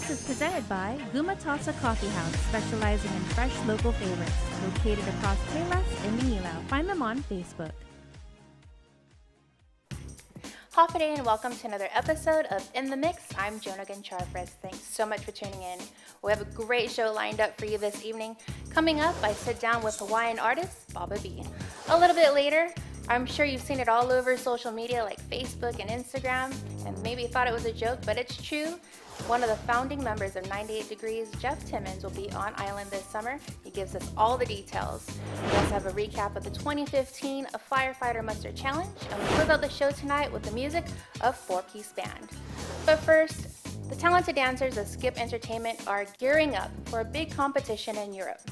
Mix is presented by Gumatasa Coffee House, specializing in fresh local favorites. Located across Payless in Manila. Find them on Facebook. Hafa day and welcome to another episode of In the Mix. I'm Janelle. Thanks so much for tuning in. We have a great show lined up for you this evening. Coming up, I sit down with Hawaiian artist Baba B. A little bit later, I'm sure you've seen it all over social media like Facebook and Instagram, and maybe thought it was a joke, but it's true. One of the founding members of 98 Degrees, Jeff Timmons, will be on island this summer. He gives us all the details. We also have a recap of the 2015 Firefighter Muster Challenge, and we close out the show tonight with the music of Four Piece Band. But first, the talented dancers of Skip Entertainment are gearing up for a big competition in Europe.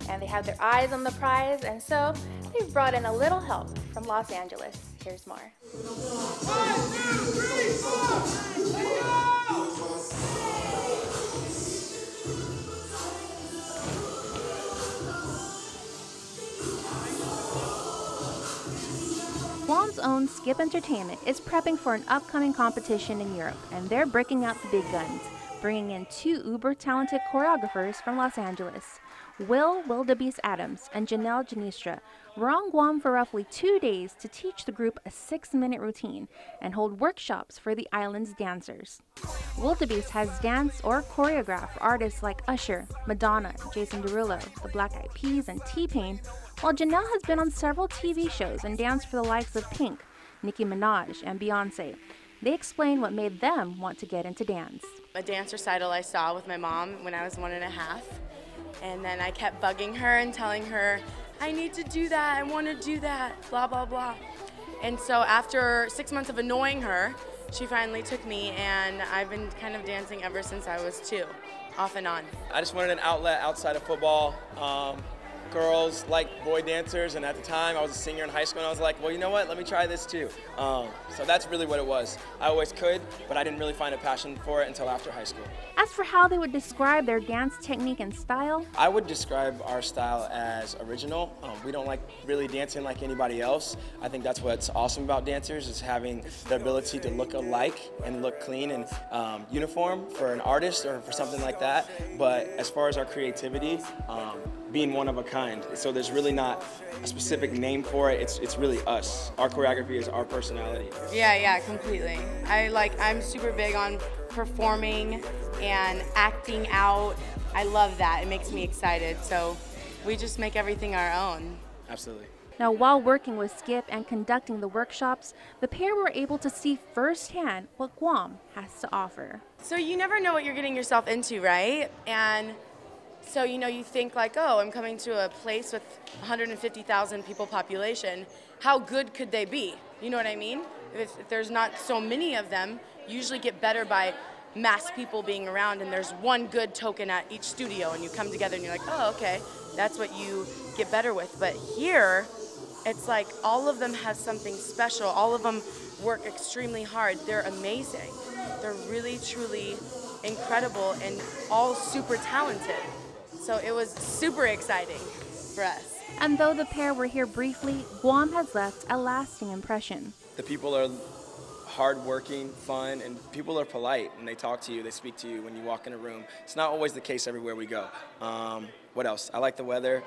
And they have their eyes on the prize, and so they've brought in a little help from Los Angeles. Here's more. 1, 2, 3, 4, let's go! Guam's own Skip Entertainment is prepping for an upcoming competition in Europe, and they're breaking out the big guns, bringing in two uber-talented choreographers from Los Angeles. Willdabeast Adams and Janelle Ginestra were on Guam for roughly 2 days to teach the group a 6-minute routine and hold workshops for the island's dancers. Willdabeast has danced or choreographed artists like Usher, Madonna, Jason Derulo, the Black Eyed Peas, and T-Pain, while Janelle has been on several TV shows and danced for the likes of Pink, Nicki Minaj, and Beyonce. They explain what made them want to get into dance. A dance recital I saw with my mom when I was 1.5. And then I kept bugging her and telling her, I need to do that, I want to do that, blah, blah, blah. And so after 6 months of annoying her, she finally took me, and I've been kind of dancing ever since I was 2, off and on. I just wanted an outlet outside of football. Girls like boy dancers, and at the time I was a senior in high school, and I was like, well, you know what, let me try this too. So that's really what it was. I always could, but I didn't really find a passion for it until after high school. As for how they would describe their dance technique and style, I would describe our style as original. We don't like really dancing like anybody else. I think that's what's awesome about dancers, is having the ability to look alike and look clean and uniform for an artist or for something like that. But as far as our creativity, being one of a kind. So there's really not a specific name for it. It's really us. Our choreography is our personality. Yeah, completely. I'm super big on performing and acting out. I love that. It makes me excited. So we just make everything our own. Absolutely. now while working with Skip and conducting the workshops, the pair were able to see firsthand what Guam has to offer. So you never know what you're getting yourself into, right? And so, you think like, oh, I'm coming to a place with 150,000 people population. How good could they be? You know what I mean? If there's not so many of them, you usually get better by mass people being around, and there's one good token at each studio, and you come together and you're like, oh, okay, that's what you get better with. But here, it's like all of them have something special. All of them work extremely hard. They're amazing. They're really, truly incredible and all super talented. So it was super exciting for us. And though the pair were here briefly, Guam has left a lasting impression. The people are hardworking, fun, and people are polite, and they talk to you, they speak to you when you walk in a room. It's not always the case everywhere we go. What else? I like the weather,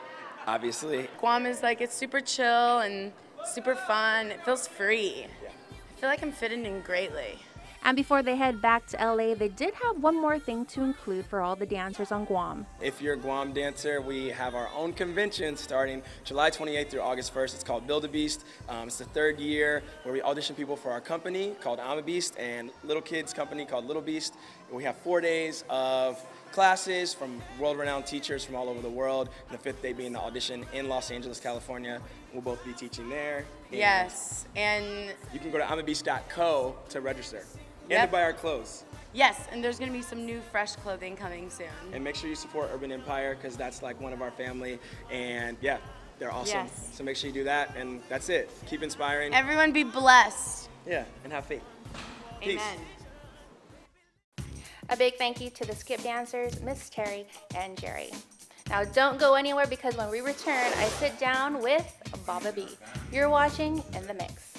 obviously. Guam is like, it's super chill and super fun. It feels free. Yeah. I feel like I'm fitting in greatly. And before they head back to LA, they did have one more thing to include for all the dancers on Guam. If you're a Guam dancer, we have our own convention starting July 28th through August 1st. It's called Willdabeast. It's the third year where we audition people for our company called Beast and little kids company called Willdabeast. We have 4 days of classes from world-renowned teachers from all over the world, and the 5th day being the audition in Los Angeles, California. We'll both be teaching there. Yes, and you can go to amabeast.co to register. Yep. And to buy our clothes. Yes, and there's going to be some new fresh clothing coming soon. And make sure you support Urban Empire, because that's like one of our family, and yeah, they're awesome. Yes. So make sure you do that, and that's it. Keep inspiring. Everyone be blessed. Yeah, and have faith. Amen. Peace. A big thank you to the Skip dancers, Miss Terry and Jerry. Now don't go anywhere, because when we return, I sit down with Baba B. You're watching In the Mix.